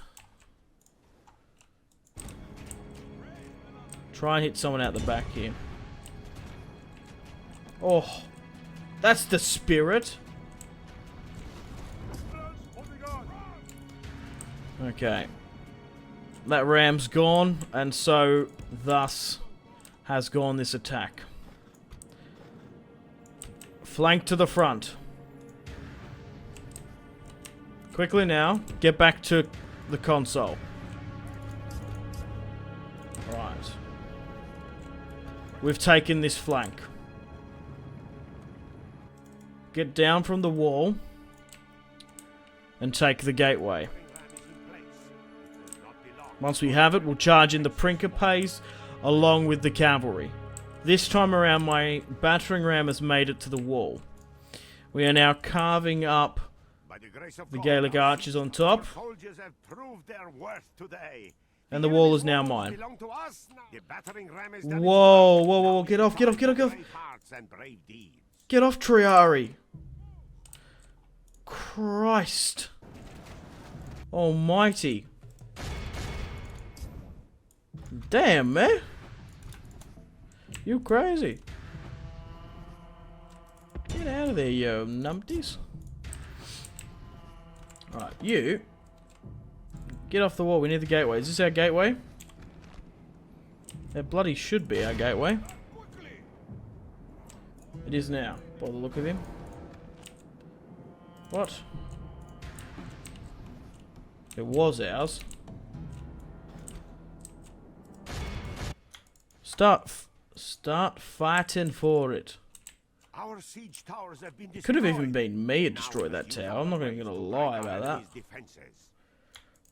Try and hit someone out the back here. Oh, that's the spirit. Okay. That ram's gone, and so thus has gone this attack. Flank to the front. Quickly now, get back to the console. Right. We've taken this flank. Get down from the wall and take the gateway. Once we have it, we'll charge in the Principes along with the cavalry. This time around, my battering ram has made it to the wall. We are now carving up the Gallic archers on top. And the wall is now mine. Whoa, whoa, whoa, get off, get off, get off, get off. Get off, Triari. Christ. Almighty. Damn, man. You crazy. Get out of there, yo numpties. Right, you. Get off the wall, we need the gateway. Is this our gateway? That bloody should be our gateway. It is now, by the look of him. What? It was ours. Start fighting for it. Our siege towers have been destroyed. Could have even been me who destroyed that tower. I'm not even going to lie about that.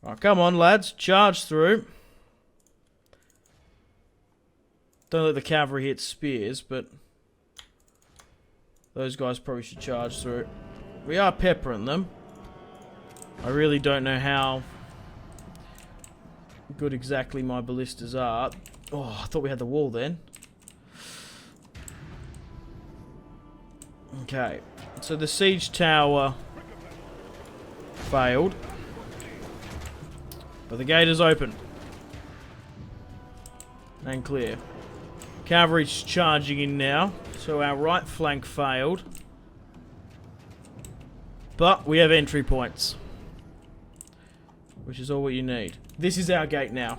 Right, come on, lads. Charge through. Don't let the cavalry hit spears, but those guys probably should charge through. We are peppering them. I really don't know how good exactly my ballistas are. Oh, I thought we had the wall then. Okay, so the siege tower failed, but the gate is open and clear. Cavalry's charging in now, so our right flank failed, but we have entry points, which is all what you need. This is our gate now.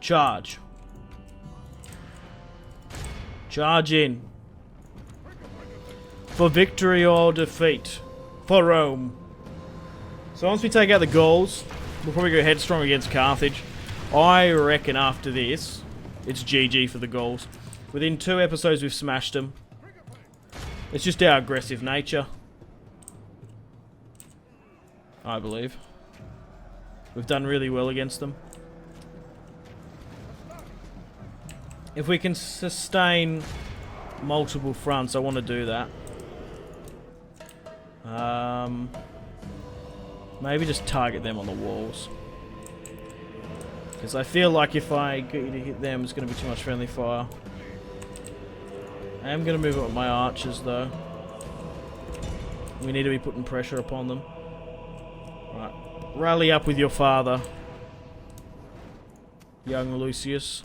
Charge. Charge in. For victory or defeat. For Rome. So once we take out the Gauls, we'll probably go headstrong against Carthage. I reckon after this, it's GG for the Gauls. Within 2 episodes we've smashed them. It's just our aggressive nature. I believe. We've done really well against them. If we can sustain multiple fronts, I want to do that. Maybe just target them on the walls. Because I feel like if I get you to hit them, it's going to be too much friendly fire. I am going to move it with my archers, though. We need to be putting pressure upon them. Right. Rally up with your father, young Lucius.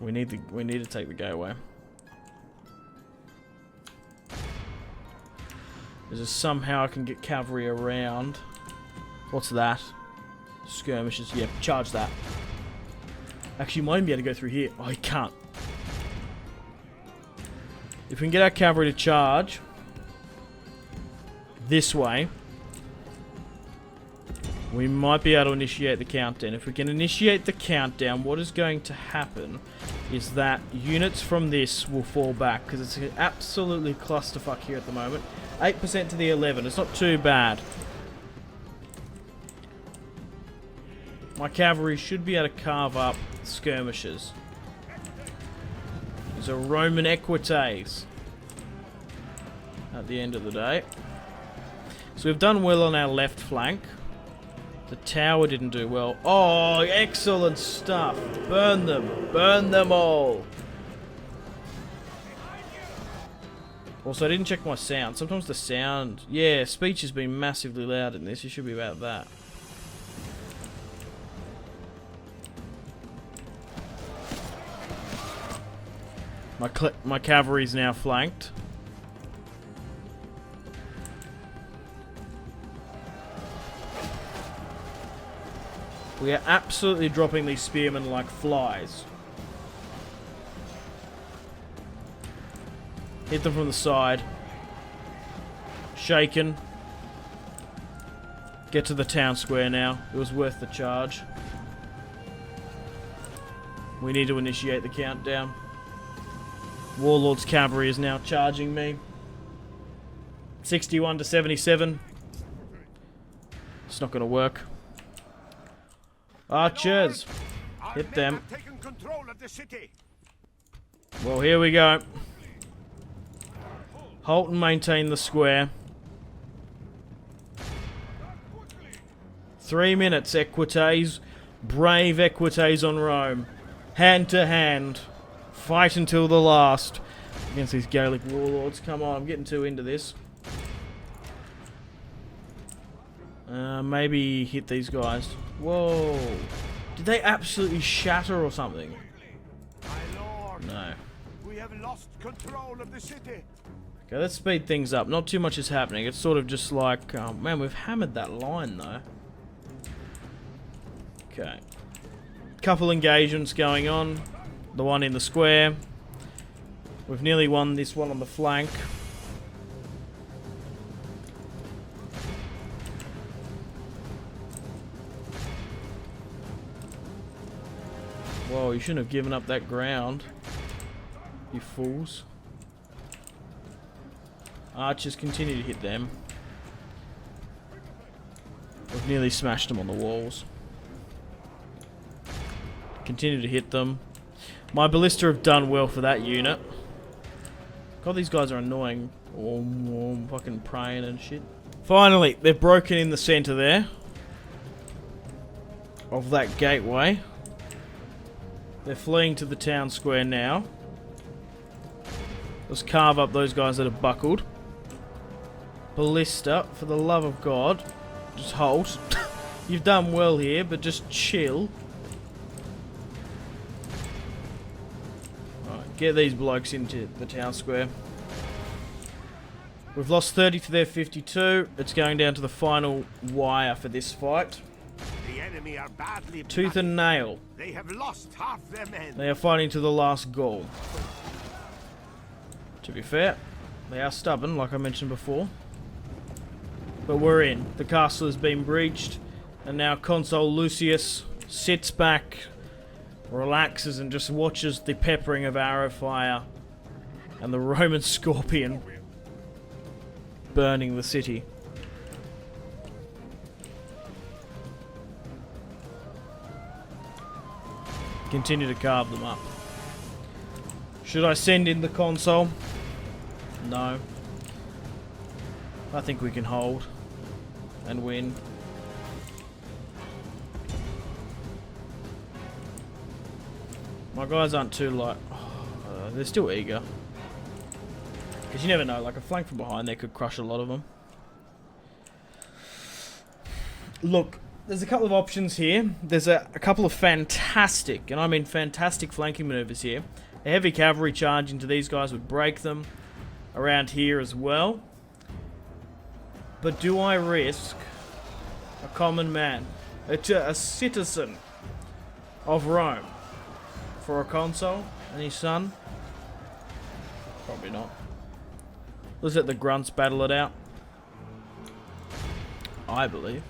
We need to take the gateway. Is there somehow I can get cavalry around? What's that? Skirmishes. Yeah, charge that. Actually, you might even be able to go through here. Oh, you can't. If we can get our cavalry to charge this way, we might be able to initiate the countdown. If we can initiate the countdown, what is going to happen is that units from this will fall back, because it's absolutely clusterfuck here at the moment. 8% to the 11. It's not too bad. My cavalry should be able to carve up skirmishes. These are Roman equites at the end of the day. So we've done well on our left flank. The tower didn't do well. Oh, excellent stuff. Burn them. Burn them all. Also, I didn't check my sound. Sometimes the sound... Yeah, speech has been massively loud in this. You should be about that. My cavalry's now flanked. We are absolutely dropping these spearmen like flies. Hit them from the side. Shaken. Get to the town square now. It was worth the charge. We need to initiate the countdown. Warlord's cavalry is now charging me. 61 to 77. It's not going to work. Archers. Hit them. Well, here we go. Halt and maintain the square. 3 minutes, equites. Brave equites on Rome. Hand to hand. Fight until the last. Against these Gallic warlords. Come on, I'm getting too into this. Maybe hit these guys. Whoa. Did they absolutely shatter or something? My lord, No. we have lost control of the city. Okay, let's speed things up. Not too much is happening. It's sort of just like... man, we've hammered that line, though. Okay. Couple engagements going on. The one in the square. We've nearly won this one on the flank. Whoa, you shouldn't have given up that ground. You fools. Archers continue to hit them. We've nearly smashed them on the walls. Continue to hit them. My ballista have done well for that unit. God, these guys are annoying. Fucking praying and shit. Finally, they've broken in the center there of that gateway. They're fleeing to the town square now. Let's carve up those guys that have buckled. Ballista, for the love of God, just halt. You've done well here, but just chill. Alright, get these blokes into the town square. We've lost 30 to their 52. It's going down to the final wire for this fight. The enemy are badly Tooth bloody. and nail. They have lost half their men. They are fighting to the last goal. To be fair, they are stubborn, like I mentioned before. But we're in. The castle has been breached. And now Consul Lucius sits back, relaxes, and just watches the peppering of arrow fire and the Roman scorpion burning the city. Continue to carve them up. Should I send in the consul? No. I think we can hold and win. My guys aren't too like... they're still eager. Because you never know, like a flank from behind, they could crush a lot of them. Look, there's a couple of options here. There's a couple of fantastic, and I mean fantastic flanking maneuvers here. A heavy cavalry charge into these guys would break them around here as well. But do I risk a common man, a citizen of Rome, for a consul and his son? Probably not. Let's let the grunts battle it out. I believe.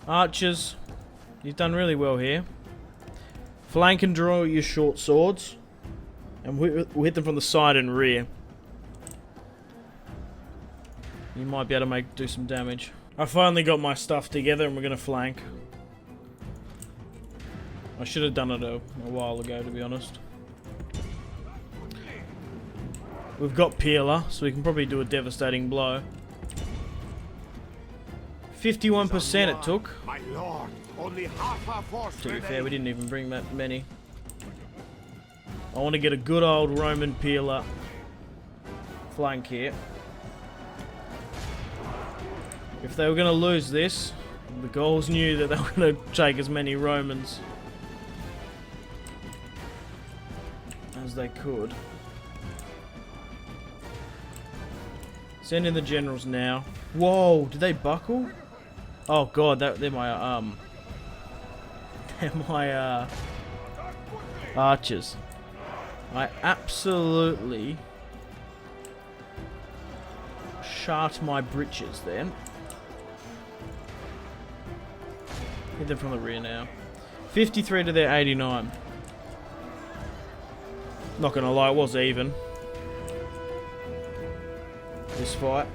Archers, you've done really well here. Flank and draw your short swords, and we'll hit them from the side and rear. You might be able to do some damage. I finally got my stuff together and we're going to flank. I should have done it a while ago, to be honest. We've got Peeler, so we can probably do a devastating blow. 51% it took. My lord, only half our force To be fair, remains. we didn't even bring that many. I want to get a good old Roman Peeler flank here. If they were going to lose this, the Gauls knew that they were going to take as many Romans as they could. Send in the generals now. Whoa, did they buckle? Oh god, they're my they're my archers. I absolutely shot my breeches then. Hit them from the rear now. 53 to their 89. Not gonna lie, it was even. This fight.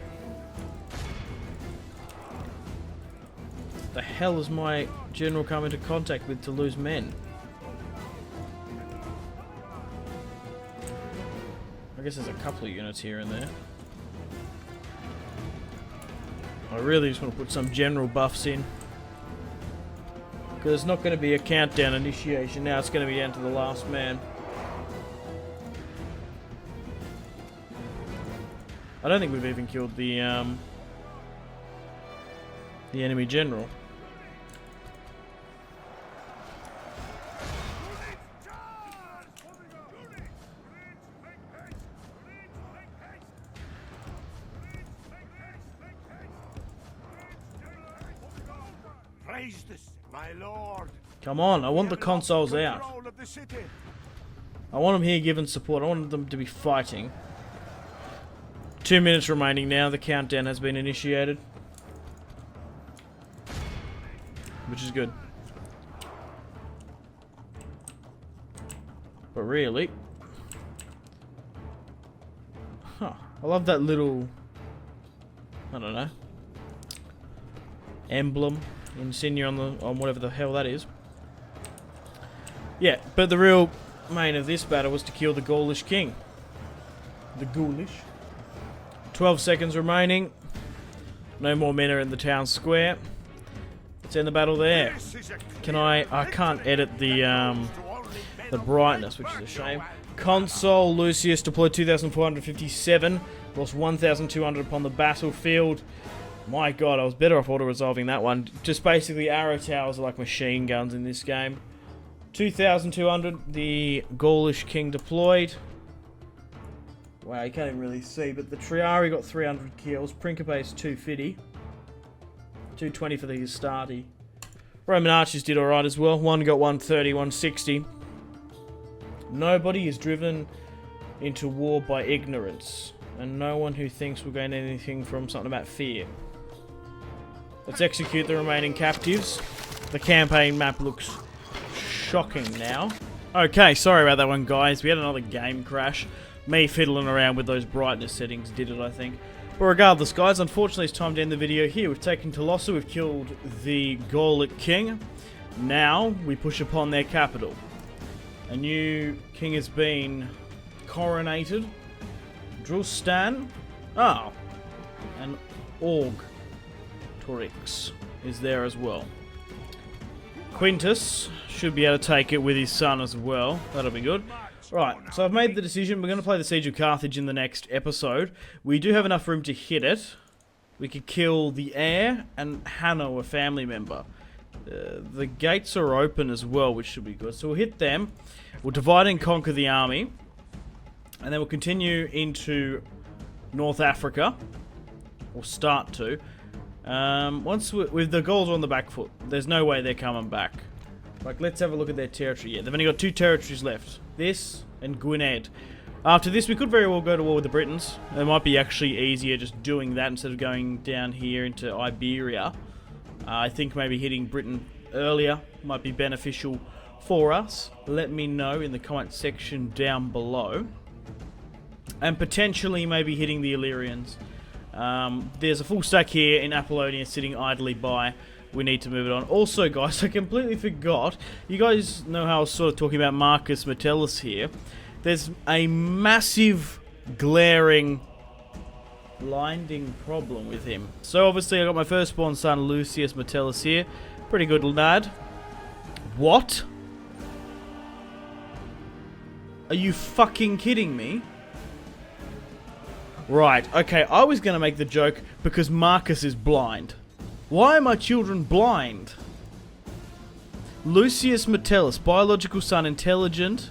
The hell is my general come into contact with to lose men? I guess there's a couple of units here and there. I really just want to put some general buffs in. Because it's not going to be a countdown initiation now, it's going to be down to the last man. I don't think we've even killed the enemy general. Praise this, my lord. Come on, I want the consuls out. Control of the city. I want them here giving support. I want them to be fighting. 2 minutes remaining now. The countdown has been initiated. Which is good. But really... Huh. I love that little... I don't know. Emblem. Insignia on whatever the hell that is. Yeah, but the real main of this battle was to kill the Gaulish king. The Gaulish. 12 seconds remaining. No more men are in the town square. Let's end the battle there. Can I can't edit the brightness, which is a shame. Consul Lucius deployed 2,457, lost 1,200 upon the battlefield. My god, I was better off auto-resolving that one. Just basically arrow towers are like machine guns in this game. 2,200, the Gaulish king deployed. Wow, you can't even really see, but the Triari got 300 kills. Principes 250. 220 for the Hastati. Roman archers did alright as well. One got 130, 160. Nobody is driven into war by ignorance. And no one who thinks will gain anything from something about fear. Let's execute the remaining captives. The campaign map looks shocking now. Okay, sorry about that one, guys. We had another game crash. Me fiddling around with those brightness settings did it, I think. But regardless, guys, unfortunately it's time to end the video here. We've taken Tolosa, we've killed the Gallic king. Now, we push upon their capital. A new king has been coronated. Drustan. Oh. And Torix is there as well. Quintus should be able to take it with his son as well. That'll be good. Right, so I've made the decision. We're going to play the Siege of Carthage in the next episode. We do have enough room to hit it. We could kill the heir and Hanno, a family member. The gates are open as well, which should be good. So we'll hit them. We'll divide and conquer the army. And then we'll continue into North Africa. Or start to. Once with the Gauls on the back foot, there's no way they're coming back. Like, let's have a look at their territory. Yeah, they've only got 2 territories left. This and Gwynedd. After this, we could very well go to war with the Britons. It might be actually easier just doing that instead of going down here into Iberia. I think maybe hitting Britain earlier might be beneficial for us. Let me know in the comment section down below. And potentially maybe hitting the Illyrians. There's a full stack here in Apollonia sitting idly by. We need to move it on. Also, guys, I completely forgot. You guys know how I was sort of talking about Marcus Metellus here. There's a massive, glaring, blinding problem with him. So obviously I got my firstborn son Lucius Metellus here. Pretty good lad. What? Are you fucking kidding me? Right, okay, I was going to make the joke because Marcus is blind. Why are my children blind? Lucius Metellus, biological son, intelligent,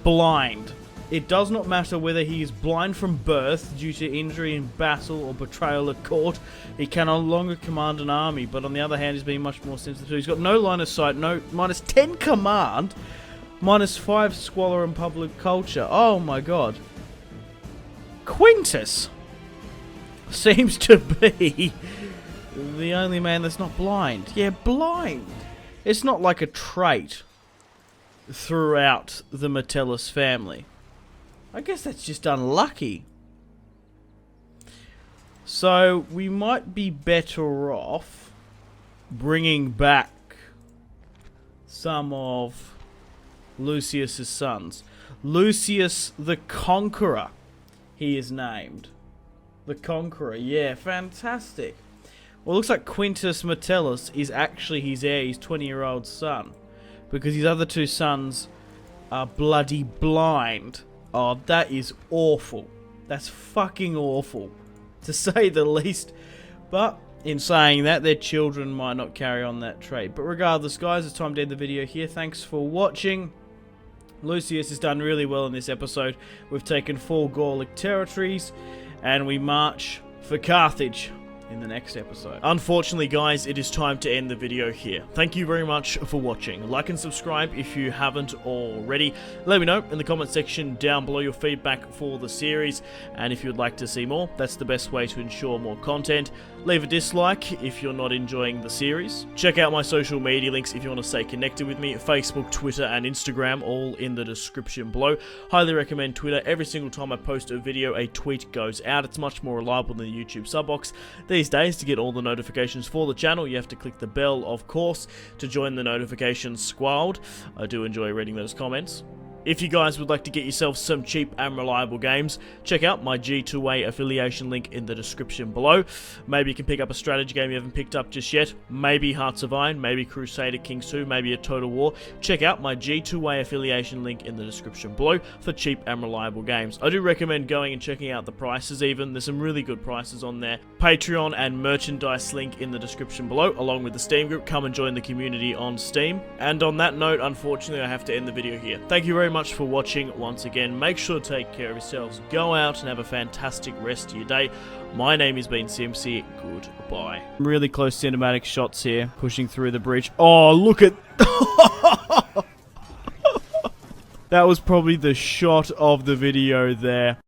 blind. It does not matter whether he is blind from birth due to injury in battle or betrayal at court. He can no longer command an army, but on the other hand, he's being much more sensitive. He's got no line of sight, no minus 10 command, minus 5 squalor and public culture. Oh my god. Quintus seems to be the only man that's not blind. Yeah, blind. It's not like a trait throughout the Metellus family. I guess that's just unlucky. So, we might be better off bringing back some of Lucius's sons. Lucius the Conqueror, he is named. The Conqueror, yeah, fantastic. Well, it looks like Quintus Metellus is actually his heir, his 20-year-old son. Because his other 2 sons are bloody blind. Oh, that is awful. That's fucking awful, to say the least. But, in saying that, their children might not carry on that trait. But regardless, guys, it's time to end the video here. Thanks for watching. Lucius has done really well in this episode. We've taken 4 Gallic territories, and we march for Carthage in the next episode. Unfortunately, guys, it is time to end the video here. Thank you very much for watching. Like and subscribe if you haven't already. Let me know in the comment section down below your feedback for the series, and if you'd like to see more, that's the best way to ensure more content. Leave a dislike if you're not enjoying the series. Check out my social media links if you want to stay connected with me. Facebook, Twitter, and Instagram, all in the description below. Highly recommend Twitter. Every single time I post a video, a tweet goes out. It's much more reliable than the YouTube sub box. These days, to get all the notifications for the channel, you have to click the bell, of course, to join the notifications squad. I do enjoy reading those comments. If you guys would like to get yourself some cheap and reliable games, check out my G2A affiliation link in the description below. Maybe you can pick up a strategy game you haven't picked up just yet. Maybe Hearts of Iron, maybe Crusader Kings 2, maybe a Total War. Check out my G2A affiliation link in the description below for cheap and reliable games. I do recommend going and checking out the prices even. There's some really good prices on there. Patreon and merchandise link in the description below, along with the Steam group. Come and join the community on Steam. And on that note, unfortunately, I have to end the video here. Thank you very much for watching once again. Make sure to take care of yourselves. Go out and have a fantastic rest of your day. My name has been Simpzy. Goodbye. Really close cinematic shots here, pushing through the bridge. Oh, look at... That was probably the shot of the video there.